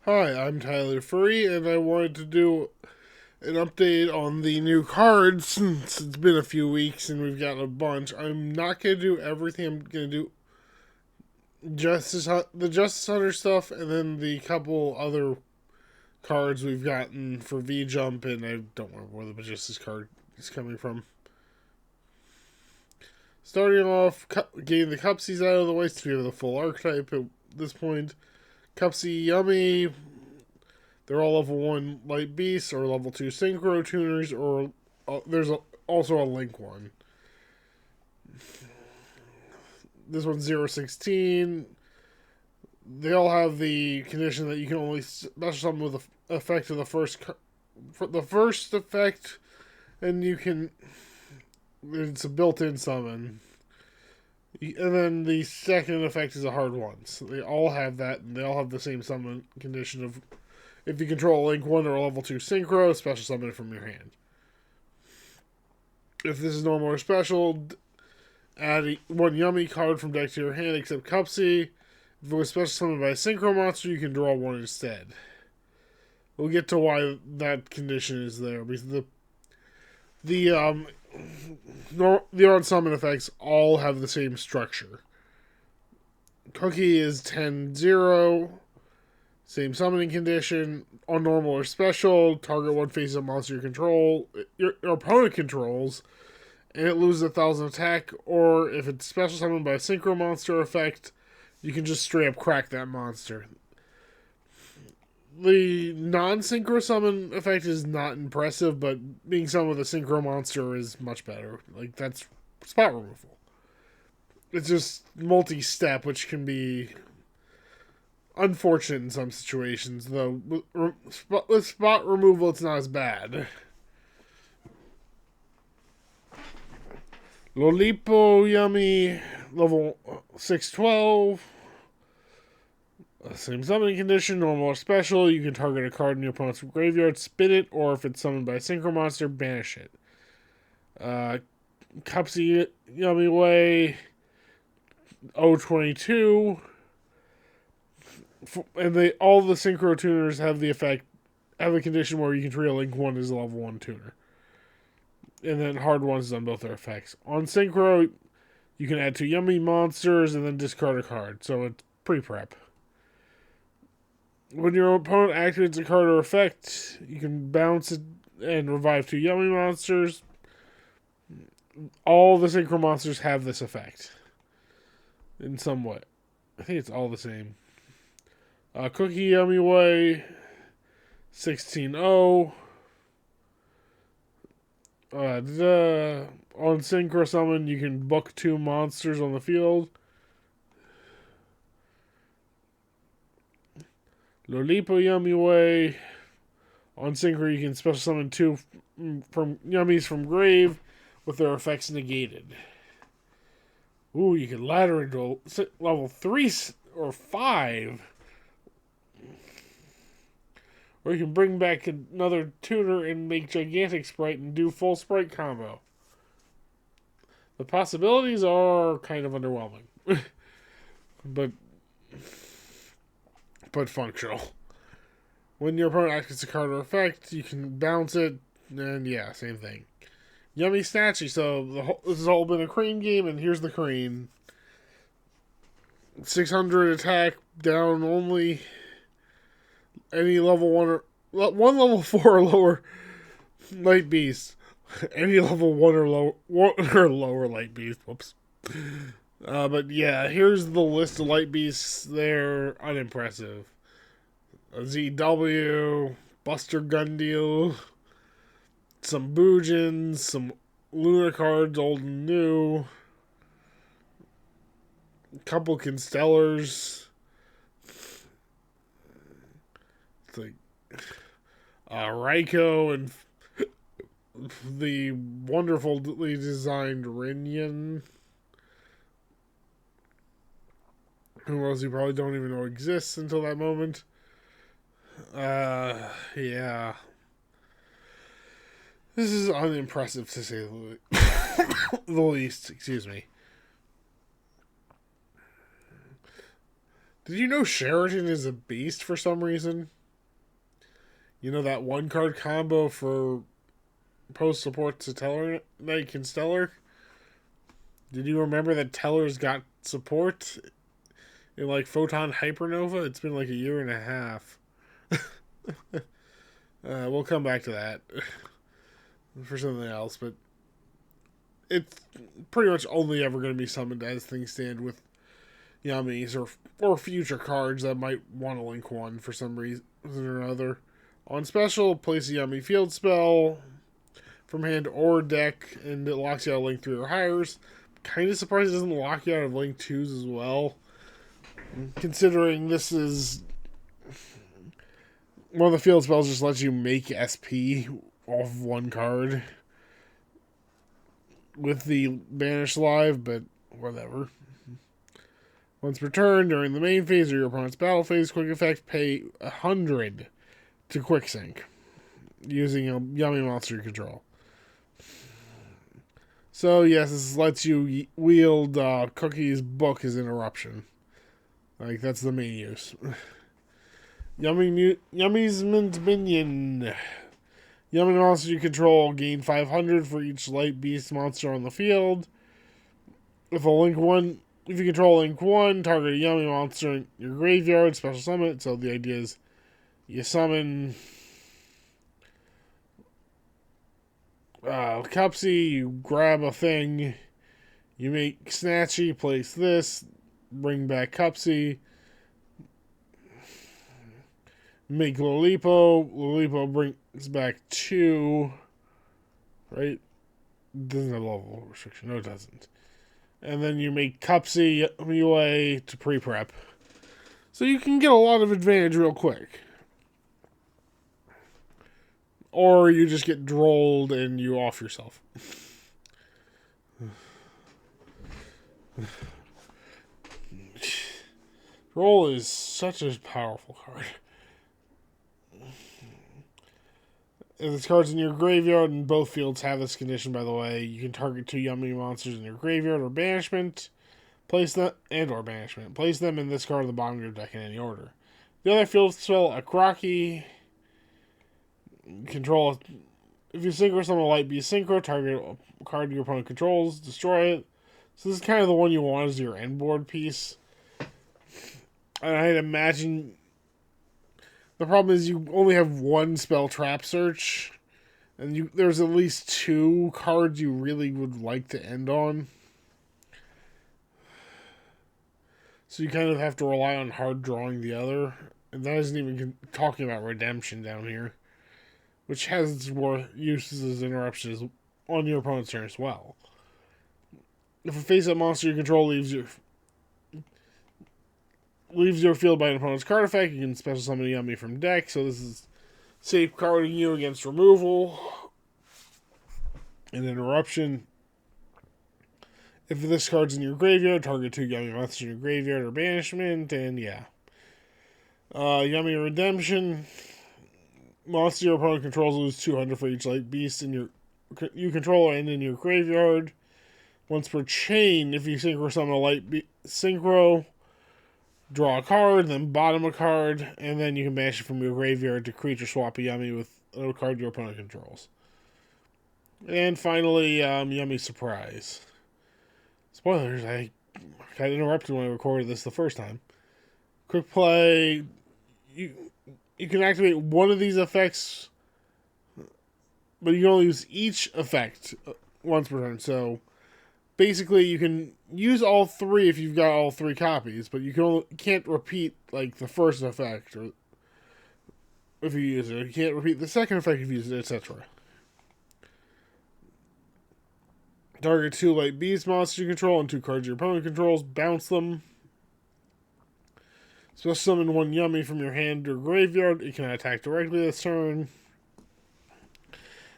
Hi, I'm Tyler Free, and I wanted to do an update on the new cards since it's been a few weeks and we've gotten a bunch. I'm not going to do everything. I'm going to do the Justice Hunter stuff and then the couple other cards we've gotten for V Jump, and I don't remember where the Magistus card is coming from. Starting off, getting the Cupsies out of the way since we have the full archetype at this point. Cupsy Yummy, they're all level 1 Light Beasts or level 2 Synchro Tuners, or also a Link one. This one's 016. They all have the condition that you can only special summon with the effect of the first effect, and you can. It's a built-in summon. And then the second effect is a hard one. So they all have that, and they all have the same summon condition of if you control a Link 1 or a level 2 Synchro, special summon it from your hand. If this is normal or special, add one Yummy card from deck to your hand except Cupsy. If it was special summoned by a Synchro monster, you can draw one instead. We'll get to why that condition is there, because the on-summon effects all have the same structure. Cookie is 10-0. Same summoning condition. On normal or special, target one face of monster your opponent controls, and it loses 1,000 attack. Or if it's special summoned by a Synchro monster effect, you can just straight up crack that monster. The non-synchro summon effect is not impressive, but being summoned with a synchro monster is much better. Like, that's spot removal. It's just multi-step, which can be unfortunate in some situations, though. With spot removal, it's not as bad. Lolipo Yummy, level 612. Same summoning condition, normal or special. You can target a card in your opponent's graveyard, spin it, or if it's summoned by a synchro monster, banish it. Cupsy Yummy Way, 022. And all the synchro tuners have a condition where you can treat a Link 1 as a level 1 tuner. And then hard ones on both their effects. On synchro, you can add 2 Yummy monsters and then discard a card. So it's pre-prep. When your opponent activates a card or effect, you can bounce it and revive 2 Yummy monsters. All the synchro monsters have this effect. In some way. I think it's all the same. Cookie Yummy Way, 16-0. On Synchro Summon, you can book 2 monsters on the field. Lolipo Yummy Way. On Synchro, you can special summon 2 from Yummies from Grave with their effects negated. Ooh, you can ladder into level 3 or 5. Or you can bring back another tuner and make Gigantic Sprite and do full Sprite combo. The possibilities are kind of underwhelming. but functional. When your opponent activates a card or effect, you can bounce it, and yeah, same thing. Yummy Snatchy, so this has all been a Crane game, and here's the Crane. 600 attack, down only. Any level 1 or 1 level 4 or lower Light Beast. Any level 1 or lower Light Beast. Whoops. But yeah, here's the list of Light Beasts. They're unimpressive. A ZW, Buster Gundeal, some Boojins, some Luna cards, old and new, a couple Constellars. It's like Raikou and the wonderfully designed Rinyan, who else you probably don't even know exists until that moment. Yeah. This is unimpressive to say the least. Excuse me. Did you know Sheraton is a beast for some reason? You know that one card combo for post support to Teller Knight and Stellar? Did you remember that Teller's got support in like Photon Hypernova? It's been like a year and a half. We'll come back to that for something else, but it's pretty much only ever going to be summoned as things stand with Yummies or future cards that might want to link one for some reason or another. On special, place a Yummy field spell from hand or deck, and it locks you out of link 3 or higher. Kind of surprised it doesn't lock you out of link 2s as well, considering this is one of the field spells just lets you make SP off one card with the Banish Live, but whatever. Once per turn, during the main phase or your opponent's battle phase, quick effect, pay 100 to quick sync using a Yummy monster you control. So yes, this lets you wield Cookie's book as interruption. Like, that's the main use. Yummy's Mint Minion. Yummy monster you control gain 500 for each light beast monster on the field. If you control link 1, target a Yummy monster in your graveyard, special summon it. So the idea is you summon Cupsy, you grab a thing, you make Snatchy, place this, bring back Cupsy, make Lolipo brings back 2, right? Doesn't have level restriction. No, it doesn't. And then you make Cupsy UA to pre-prep. So you can get a lot of advantage real quick. Or you just get drolled and you off yourself. Droll is such a powerful card. If this card's in your graveyard, and both fields have this condition, by the way, you can target 2 Yummy monsters in your graveyard or banishment. Place them in this card at the bottom of your deck in any order. The other field spell, a Crocky. Control. If you synchro summon a light beast synchro, target a card your opponent controls, destroy it. So this is kind of the one you want as your end board piece. And I'd imagine the problem is you only have one spell trap search, and there's at least 2 cards you really would like to end on. So you kind of have to rely on hard drawing the other. And that isn't even talking about redemption down here, which has its more uses as interruptions on your opponent's turn as well. If a face-up monster you control leaves your field by an opponent's card effect, you can special summon a Yummy from deck. So this is safeguarding you against removal and interruption. If this card's in your graveyard, target 2 Yummy monsters in your graveyard or banishment, and yeah. Yummy Redemption. Monster your opponent controls lose 200 for each light beast you control and in your graveyard. Once per chain, if you synchro summon a light synchro, draw a card, then bottom a card, and then you can banish it from your graveyard to creature swap a Yummy with a card your opponent controls. And finally, Yummy Surprise. Spoilers, I got interrupted when I recorded this the first time. Quick play, you can activate one of these effects, but you can only use each effect once per turn. So basically, you can use all 3 if you've got all 3 copies, but you can't repeat like the first effect or if you use it. You can't repeat the second effect if you use it, etc. Target 2 light beast monsters you control and 2 cards your opponent controls. Bounce them. Special summon 1 Yummy from your hand or graveyard. It can attack directly this turn.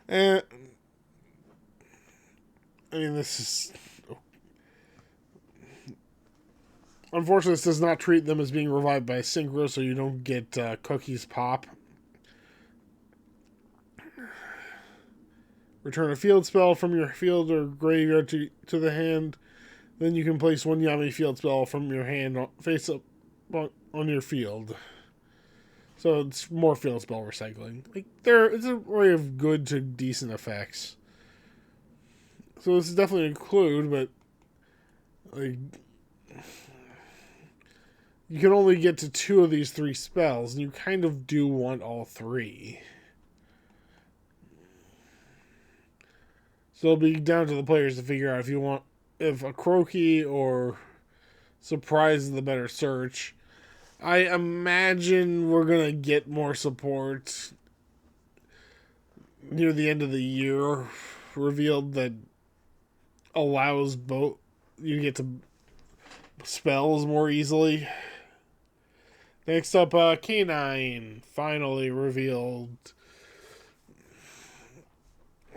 And I mean, this is... Unfortunately, this does not treat them as being revived by synchro, so you don't get Cookie's Pop. Return a field spell from your field or graveyard to the hand. Then you can place 1 Yummy field spell from your hand face up on your field. So it's more field spell recycling. Like it's an array of good to decent effects. So this is definitely an include, but like you can only get to 2 of these 3 spells, and you kind of do want all 3. So it'll be down to the players to figure out if a Croaky or Surprise is the better search. I imagine we're going to get more support near the end of the year revealed that allows both you get to spells more easily. Next up, Canine finally revealed.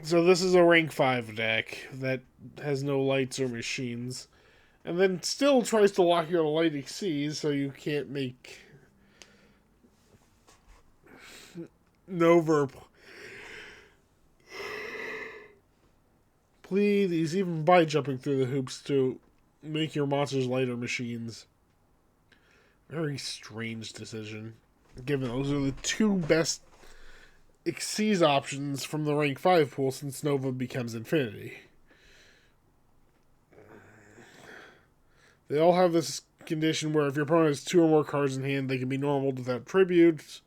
So this is a rank 5 deck that has no lights or machines. And then still tries to lock you on a light exceeds, so you can't make Nova. Please, even by jumping through the hoops to make your monsters lighter machines. Very strange decision, given those are the 2 best Xyz options from the rank 5 pool since Nova becomes Infinity. They all have this condition where if your opponent has 2 or more cards in hand, they can be normaled without tributes.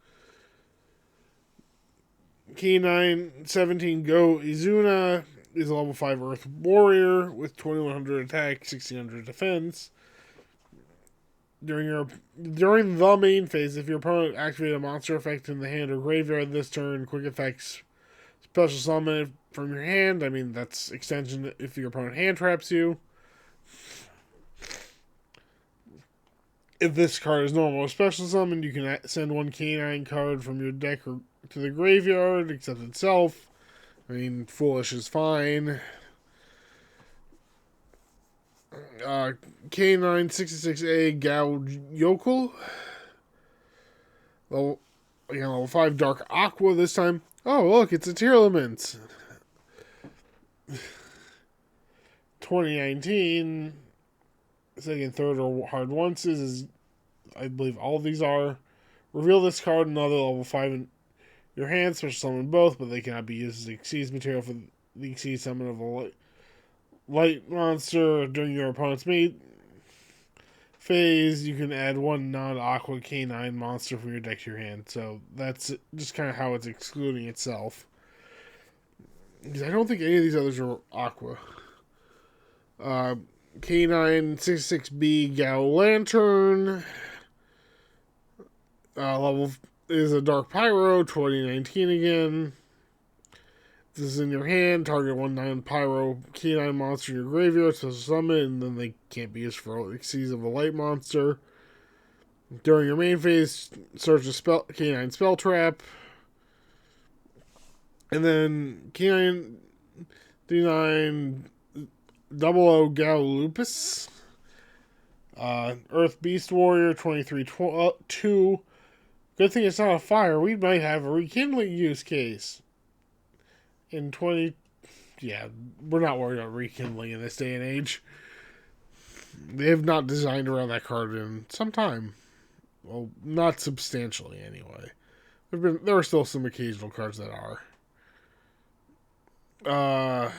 K9 17 Go Izuna is a level 5 Earth Warrior with 2100 attack, 1600 defense. During the main phase, if your opponent activates a monster effect in the hand or graveyard this turn, quick effects special summon it from your hand. I mean, that's extension if your opponent hand traps you. If this card is normal or special summon, you can send 1 K9 card from your deck to the graveyard, except itself. I mean, Foolish is fine. K9 66A Gao Yokel. Level 5 Dark Aqua this time. Oh, look, it's a Tearlaments. 2019. Second, third, or hard once is I believe all of these are. Reveal this card and another level 5 in your hand, special summon both, but they cannot be used as Xyz material for the Xyz summon of a light monster during your opponent's mate phase. You can add 1 non-aqua K9 monster from your deck to your hand. So that's just kind of how it's excluding itself. Because I don't think any of these others are aqua. K9 66B Gao Lantern. Level is a Dark Pyro, 2019 again. This is in your hand. Target 1 non-Pyro K9 monster in your graveyard, so summon it, and then they can't be used for Xyz of a light monster. During your main phase, search a K9 spell trap. And then K9 D9 00 Gao Lupus. Earth Beast Warrior 23-2. Good thing it's not a fire. We might have a rekindling use case. In 20... Yeah, we're not worried about rekindling in this day and age. They have not designed around that card in some time. Well, not substantially anyway. There are still some occasional cards that are. I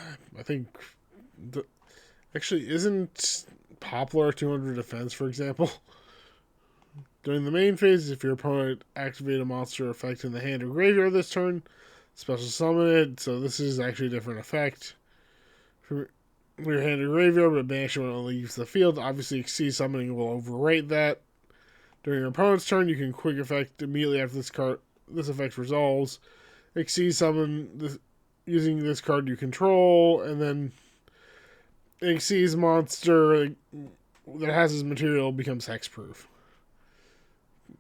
think... Actually, isn't Poplar 200 defense, for example? During the main phase, if your opponent activates a monster effect in the hand or graveyard this turn, special summon it. So this is actually a different effect for your hand or graveyard, but banishment when it leaves the field. Obviously, Xyz summoning will overwrite that. During your opponent's turn, you can quick effect immediately after this effect resolves. Xyz summon using this card you control, and then Xyz monster that has his material becomes hexproof.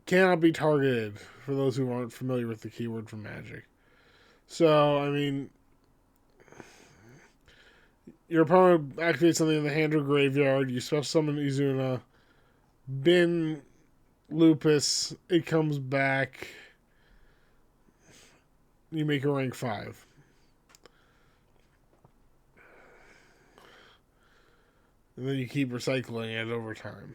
Cannot be targeted, for those who aren't familiar with the keyword from Magic. So, I mean, your opponent activates something in the hand or graveyard, you special summon Izuna, bin Lupus, it comes back, you make a rank 5. And then you keep recycling it over time.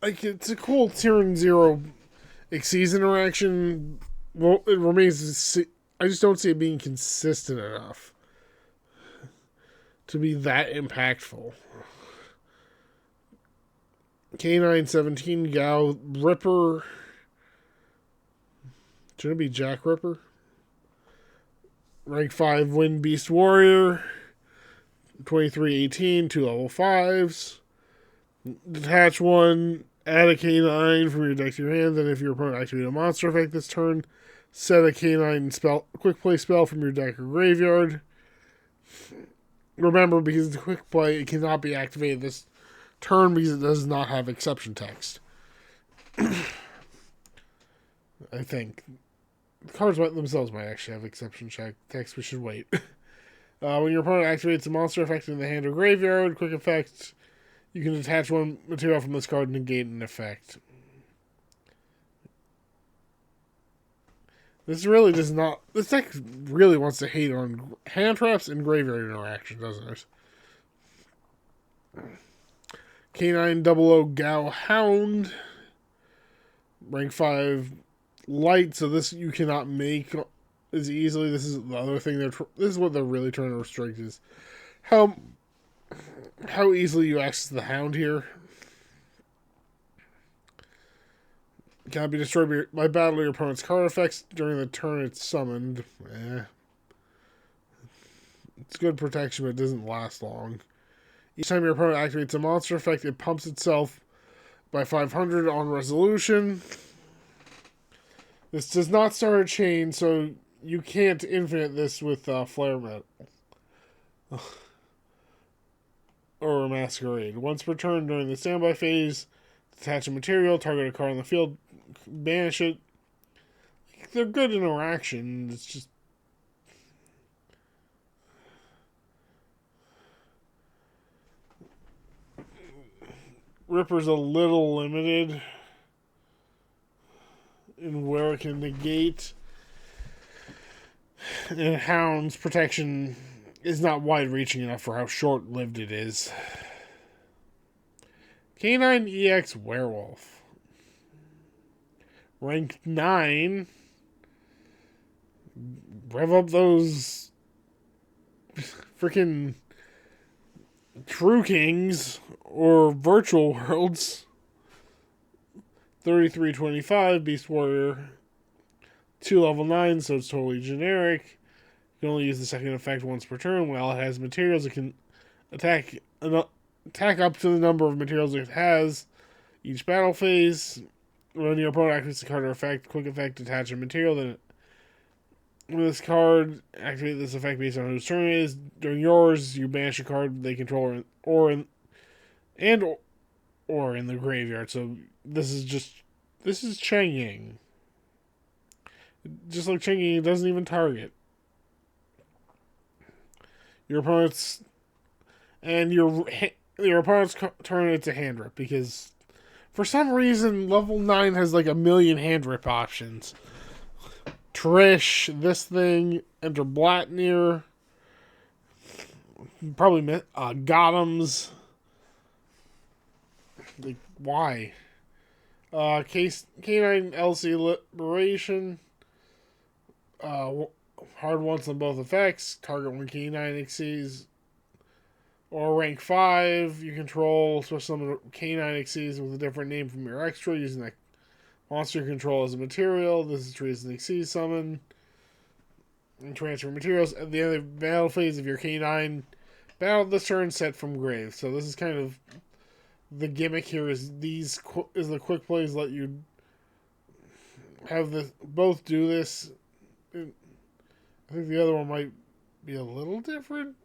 like, it's a cool turn 0 Xyz interaction. Well, it remains. I just don't see it being consistent enough to be that impactful. K917 Gao Ripper. Should it be Jack Ripper? Rank 5 Wind Beast Warrior. 2318, 2 level 5s. Detach 1, add a K9 from your deck to your hand, then if your opponent activates a monster effect this turn, set a K9 spell, quick play spell from your deck or graveyard. Remember, because it's a quick play, it cannot be activated this turn because it does not have exception text. I think. The cards themselves might actually have exception text. We should wait. When your opponent activates a monster effect in the hand or graveyard, quick effect, you can detach 1 material from this card and negate an effect. This really does not... This deck really wants to hate on hand traps and graveyard interaction, doesn't it? K900 Gao Hound. Rank 5 light, so this you cannot make as easily. This is the other thing this is what they're really trying to restrict, is how easily you access the Hound here. Cannot be destroyed by battle your opponent's card effects during the turn it's summoned. It's good protection, but it doesn't last long. Each time your opponent activates a monster effect, it pumps itself by 500 on resolution. This does not start a chain, so you can't infinite this with Flare Metal. Or a Masquerade. Once per turn during the standby phase, detach a material, target a card on the field, banish it. They're good interaction. It's just... Ripper's a little limited in where it can negate. And Hound's protection is not wide-reaching enough for how short-lived it is. K9EX Werewolf. Rank 9. Rev up those freaking True Kings or Virtual Worlds. 3325 Beast Warrior. 2 level 9, so it's totally generic. You can only use the second effect once per turn. While it has materials, it can attack up to the number of materials it has each battle phase. When your opponent activates a card or effect, quick effect, detach a material, then when this card activate this effect based on whose turn it is. During yours, you banish a card they control or in the graveyard. So this is Chang Ying. Just like Chang Ying, it doesn't even target your opponent's your opponent's turn. It's a hand rip because for some reason level 9 has like a million hand rip options. Trish, this thing, enter Blatnir, probably Gotham's. Like, why? K9 LC Liberation. Hard once on both effects. Target 1 K9 exceeds. Or rank 5. You control some K9 exceeds with a different name from your extra using that monster you control as a material. This is treated as an exceed summon. And transfer materials. At the end of the battle phase of your K9 battle this turn, set from grave. So this is kind of the gimmick here, is the quick plays let you have both do this. I think the other one might be a little different.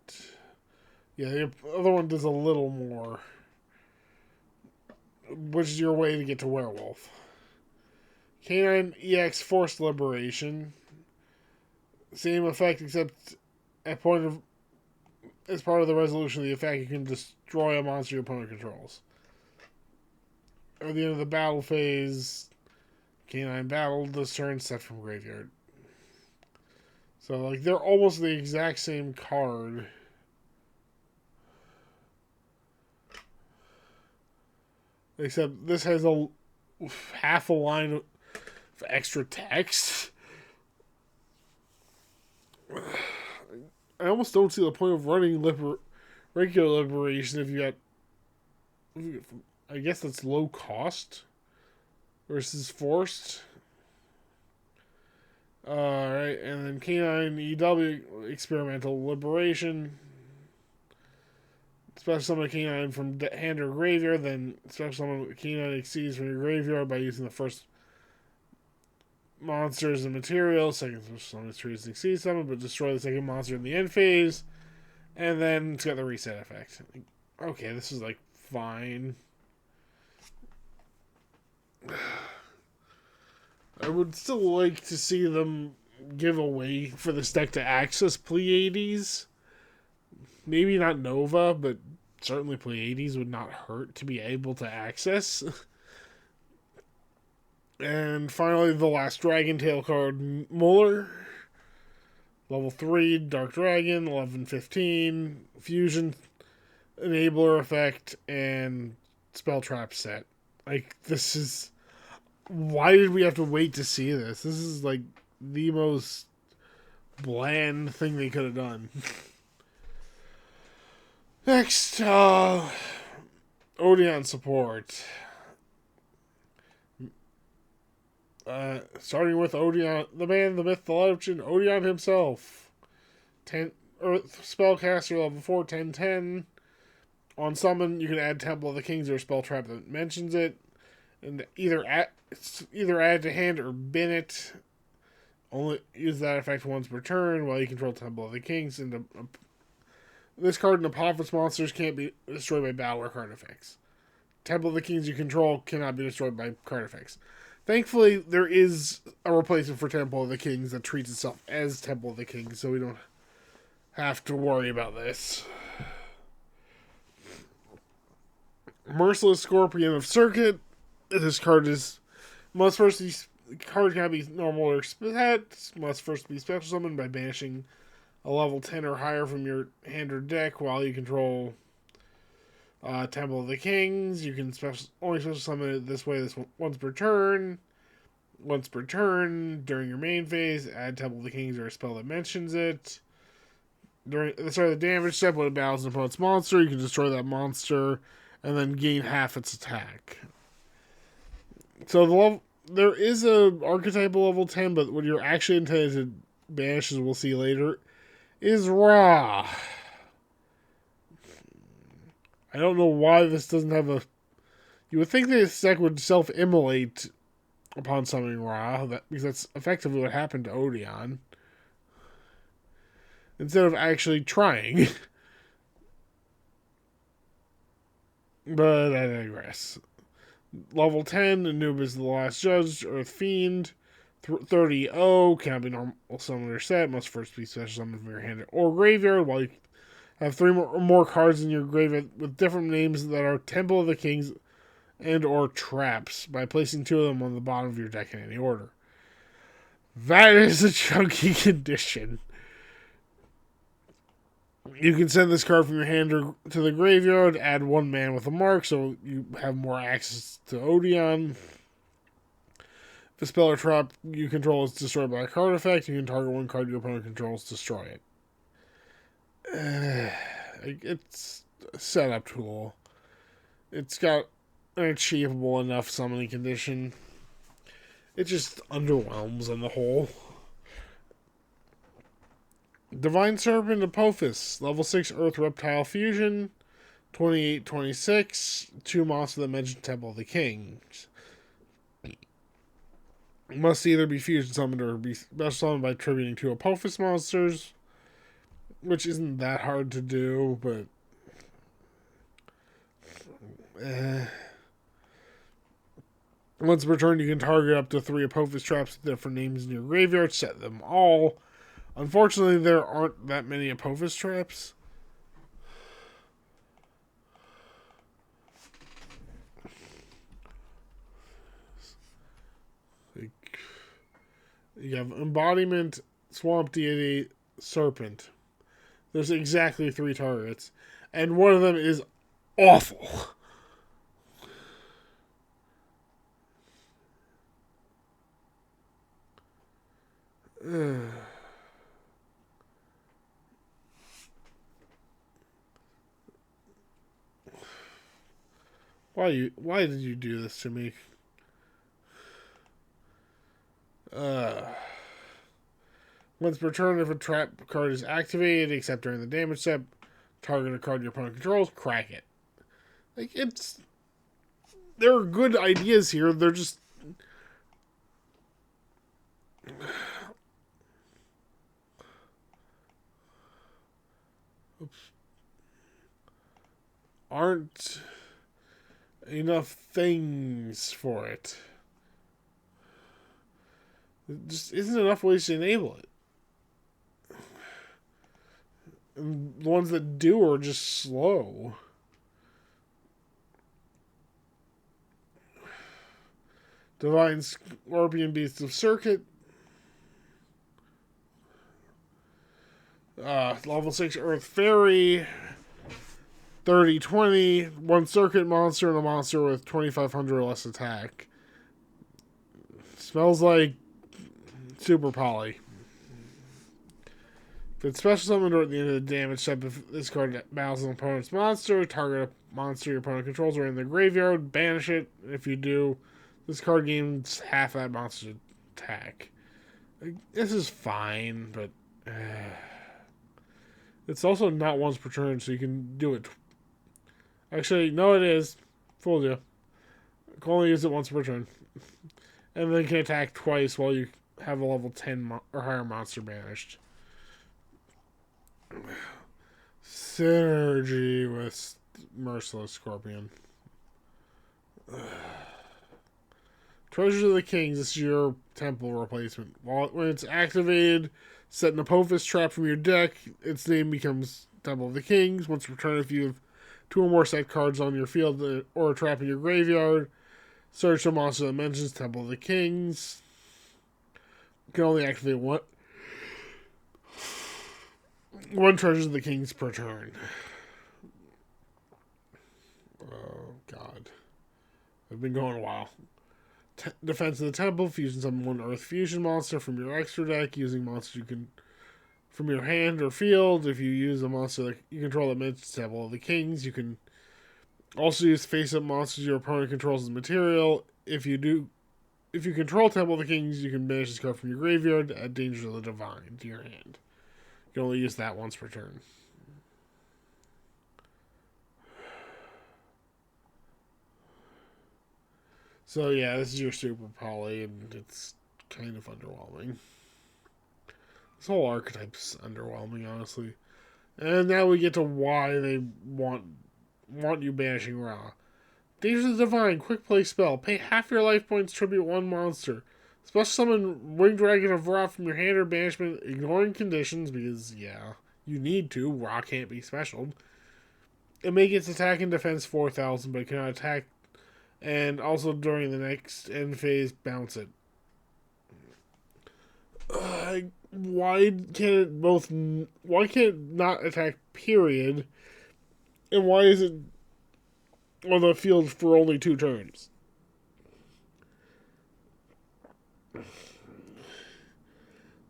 Yeah, the other one does a little more, which is your way to get to Werewolf. K9EX Forced Liberation. Same effect, except as part of the resolution of the effect, you can destroy a monster your opponent controls. At the end of the battle phase, K9 battled this turn, set from graveyard. So, like, they're almost the exact same card. Except this has a half a line of extra text. I almost don't see the point of running regular liberation if you got. I guess that's low cost versus forced. Alright, and then Canine EW experimental liberation. Special summon a canine from hand or graveyard, then special summon a canine exceeds from your graveyard by using the first monsters and materials. Second special summon trees exceed summon, but destroy the second monster in the end phase. And then it's got the reset effect. Okay, this is like fine. I would still like to see them give a way for this deck to access Pleiades. Maybe not Nova, but certainly Pleiades would not hurt to be able to access. And finally, the last Dragon Tail card, Muller. Level 3, Dark Dragon, 11-15, Fusion, Enabler effect, and Spell Trap set. Like, this is... Why did we have to wait to see this? This is, like, the most bland thing they could have done. Next, Odion support. Starting with Odion, the man, the myth, the legend, Odion himself. 10 Earth spellcaster level 4, 10-10. On summon, you can add Temple of the Kings or a spell trap that mentions it, and either add to hand or bin it. Only use that effect once per turn while you control Temple of the Kings. And this card and Apophis monsters can't be destroyed by battle or card effects. Temple of the Kings you control cannot be destroyed by card effects. Thankfully, there is a replacement for Temple of the Kings that treats itself as Temple of the Kings, so we don't have to worry about this. Merciless Scorpion of Circuit. This card card cannot be normal or set. Must first be special summoned by banishing a level 10 or higher from your hand or deck while you control Temple of the Kings. You can only special summon it this way once per turn. Once per turn during your main phase, add Temple of the Kings or a spell that mentions it. During the start of the damage step, when it battles an opponent's monster, you can destroy that monster and then gain half its attack. So there is a archetypal level 10, but what you're actually intended to banish, as we'll see later, is Ra. I don't know why this doesn't have a... You would think this deck would self-immolate upon summoning Ra, because that's effectively what happened to Odion. Instead of actually trying. But I digress. Level 10, Anubis the Last Judge, Earth Fiend. 30-0, cannot be normal summon or set. Must first be special summoned from your hand or graveyard, while you have 3 or more cards in your graveyard with different names that are Temple of the Kings and or traps by placing 2 of them on the bottom of your deck in any order. That is a chunky condition. You can send this card from your hand to the graveyard, add 1 man with a mark, so you have more access to Odion. If a spell or trap you control is destroyed by a card effect, you can target 1 card your opponent controls, destroy it. It's a setup tool. It's got an achievable enough summoning condition. It just underwhelms on the whole. Divine Serpent Apophis, level 6 Earth Reptile Fusion, 28-26, 2 monsters that mention Temple of the Kings. Must either be fusion summoned or be special summoned by attributing 2 Apophis monsters, which isn't that hard to do, but once per turn, you can target up to 3 Apophis traps with different names in your graveyard, set them all. Unfortunately, there aren't that many Apophis traps. You have Embodiment, Swamp Deity, Serpent. There's exactly 3 targets. And one of them is awful. Why did you do this to me? Once per turn, if a trap card is activated, except during the damage step, target a card your opponent controls, crack it. Like, there are good ideas here. They're just aren't enough things for it. There just isn't enough ways to enable it. And the ones that do are just slow. Divine Scorpion Beast of Circuit. Level 6 Earth Fairy. 30-20. One circuit monster and a monster with 2,500 or less attack. Smells like Super Poly. If it's special summoned or at the end of the damage step, if this card battles an opponent's monster, target a monster your opponent controls or in the graveyard, banish it. If you do, this card gains half that monster's attack. This is fine, but it's also not once per turn, so you can do it. Actually, no, it is. Fooled you. You can only use it once per turn. And then can attack twice while you have a level 10 or higher monster banished. Synergy with Merciless Scorpion. Treasures of the Kings. This is your temple replacement. When it's activated, set an Apophis trap from your deck. Its name becomes Temple of the Kings. Once per turn, if you have 2 or more set cards on your field or a trap in your graveyard, search a monster that mentions Temple of the Kings. You can only activate one Treasures of the Kings per turn. Oh, God. I've been going a while. Defense of the Temple. Fusion summon one Earth Fusion monster from your extra deck using monsters you can from your hand or field. If you use a monster that you control that mentions Temple of the Kings, you can also use face-up monsters your opponent controls as material. If you control Temple of the Kings, you can banish this card from your graveyard, add Danger of the Divine to your hand. You can only use that once per turn. So yeah, this is your Super Poly, and it's kind of underwhelming. This whole archetype's underwhelming, honestly. And now we get to why they want you banishing Ra. Danger of the Divine, quick play spell. Pay half your life points, tribute one monster. Special summon Winged Dragon of Ra from your hand or banishment, ignoring conditions, because, yeah, you need to. Ra can't be special. It may get attack and defense 4,000, but it cannot attack. And also during the next end phase, bounce it. Why can't it not attack, period? And why is it on the field for only 2 turns?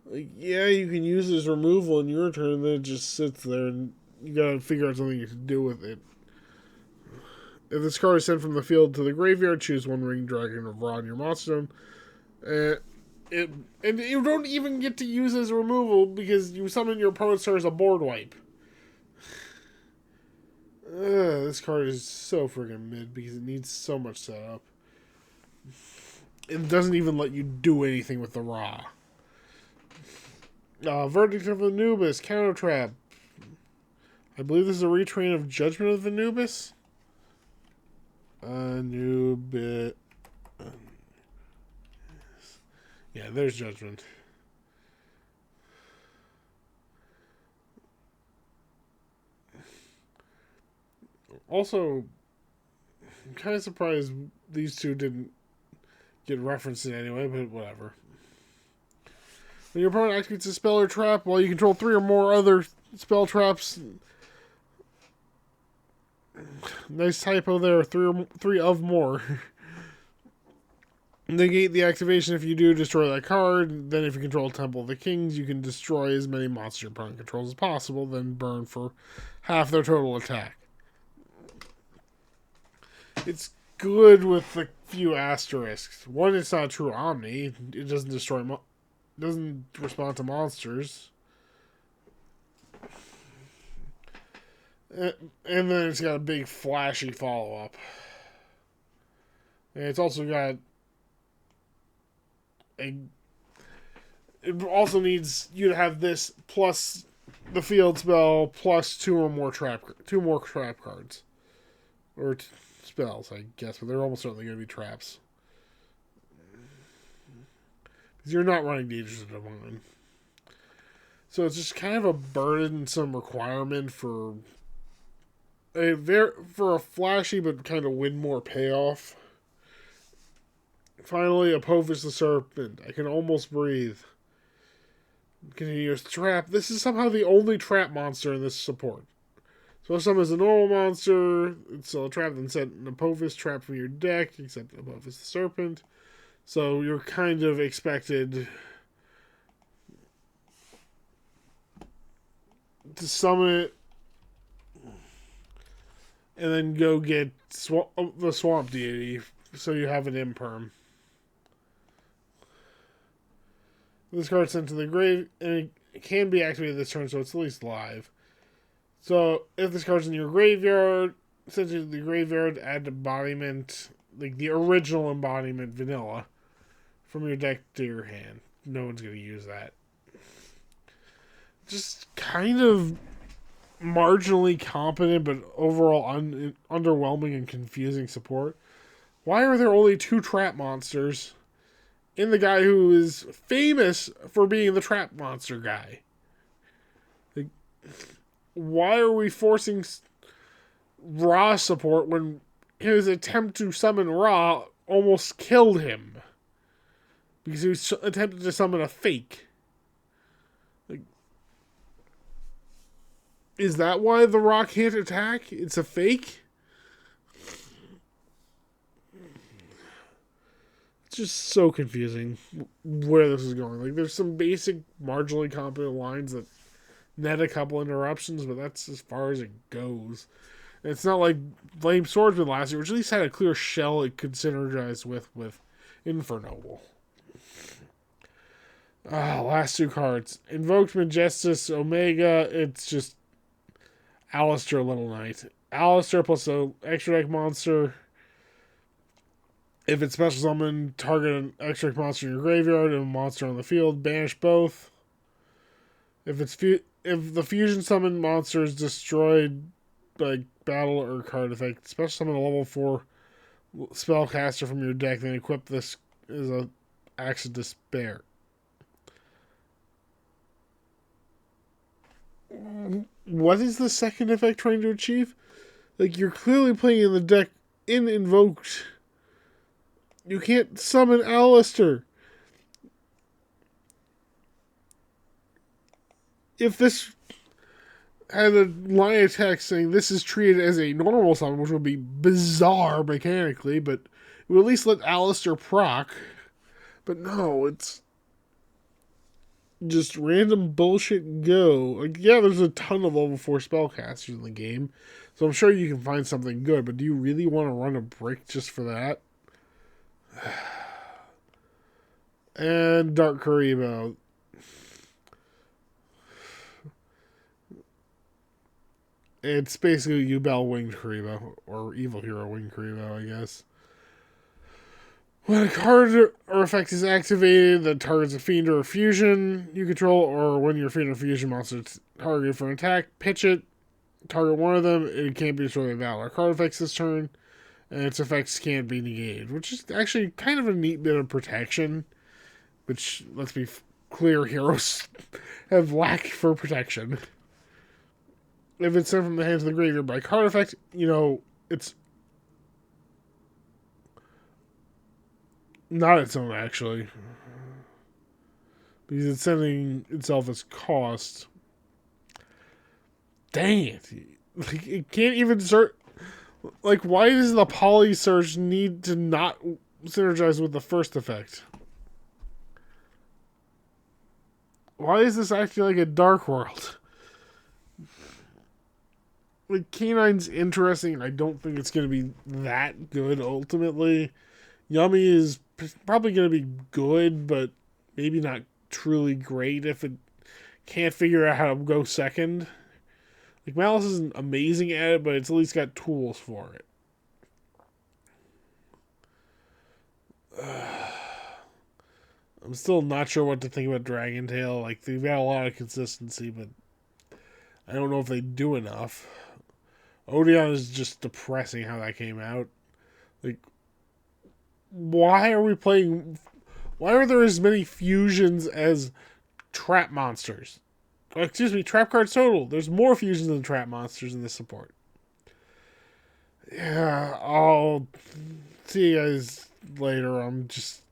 Like, yeah, you can use this removal in your turn, then it just sits there, and you gotta figure out something you can do with it. If this card is sent from the field to the graveyard, choose one Ring Dragon of Ra in your monster. And you don't even get to use as removal because you summon your opponent's turn as a board wipe. This card is so friggin' mid because it needs so much setup. It doesn't even let you do anything with the Ra. Verdict of Anubis, Counter Trap. I believe this is a retrain of Judgment of Anubis. Anubis. Yeah, there's Judgment. Also, I'm kind of surprised these two didn't get referenced in any way, but whatever. When your opponent activates a spell or trap, while you control 3 or more other spell traps. Nice typo there. 3 of more. Negate the activation if you do destroy that card. Then if you control Temple of the Kings, you can destroy as many monsters your opponent controls as possible, then burn for half their total attack. It's good with a few asterisks. One, it's not a true Omni. It doesn't destroy doesn't respond to monsters. And then it's got a big flashy follow-up. And it's also got it also needs you to have this plus the field spell plus two more trap cards. Or spells, I guess, but they're almost certainly going to be traps. Because you're not running Dangerous Divine. So it's just kind of a burdensome requirement for a flashy but kind of win more payoff. Finally, Apophis the Serpent. I can almost breathe. Continuous trap. This is somehow the only trap monster in this support. So if someone is a normal monster, it's still a trap, then set an Apophis trap from your deck, except Apophis the Serpent. So you're kind of expected to summon it and then go get the Swamp Deity so you have an imperm. This card's sent to the grave, and it can be activated this turn, so it's at least live. So, if this card's in your graveyard, send it to the graveyard, add embodiment, like the original embodiment, vanilla, from your deck to your hand. No one's going to use that. Just kind of marginally competent, but overall underwhelming and confusing support. Why are there only 2 trap monsters in the guy who is famous for being the trap monster guy? Like, why are we forcing Ra support when his attempt to summon Ra almost killed him? Because he was attempting to summon a fake. Like, is that why the Ra can't attack? It's a fake? It's just so confusing where this is going. Like, there's some basic, marginally competent lines that net a couple interruptions, but that's as far as it goes. And it's not like Flame Swordsman last year, which at least had a clear shell it could synergize with Infernoble. Last 2 cards. Invoked Majestus Omega, it's just Alistair Little Knight. Alistair plus an extra deck monster. If it's special summon, target an extra deck monster in your graveyard and a monster on the field. Banish both. If the fusion summon monster is destroyed by battle or card effect, special summon a level 4 spellcaster from your deck, then equip this as a Axe of Despair. What is the second effect trying to achieve? Like, you're clearly playing in the deck in Invoked. You can't summon Alistair. If this had a line of text saying this is treated as a normal summon, which would be bizarre mechanically, but it would at least let Alistair proc. But no, it's just random bullshit go. Like, yeah, there's a ton of level 4 spellcasters in the game, so I'm sure you can find something good, but do you really want to run a brick just for that? And Dark Karibo. It's basically Yubel Winged Karibo, or Evil Hero Winged Karibo, I guess. When a card or effect is activated that targets a fiend or a fusion you control, or when your fiend or fusion monster is targeted for an attack, pitch it, target one of them, it can't be destroyed by battle or card effects this turn, and its effects can't be negated, which is actually kind of a neat bit of protection, which, let's be clear, heroes have lack for protection. If it's sent from the hands of the graveyard by card effect, it's not its own, actually. Because it's sending itself as cost. Dang it. Like, it can't even start. Like, why does the Poly Surge need to not synergize with the first effect. Why is this acting like a Dark World? Like, Canine's interesting. I don't think it's going to be that good ultimately. Yummy is probably going to be good, but maybe not truly great if it can't figure out how to go second. Like, Malice isn't amazing at it, but it's at least got tools for it. I'm still not sure what to think about Dragon Tail. Like, they've got a lot of consistency, but I don't know if they do enough. Odion is just depressing how that came out. Like, why are we playing? Why are there as many fusions as trap monsters? Excuse me, trap cards total. There's more fusions than trap monsters in this support. Yeah, I'll see you guys later. I'm just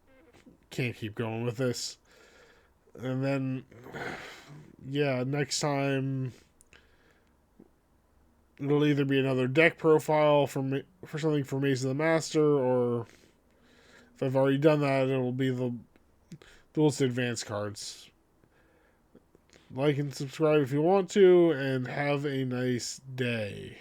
can't keep going with this. And then, yeah, next time it'll either be another deck profile for something for Maze of the Master, or if I've already done that, it'll be the Duelist Advanced cards. Like and subscribe if you want to, and have a nice day.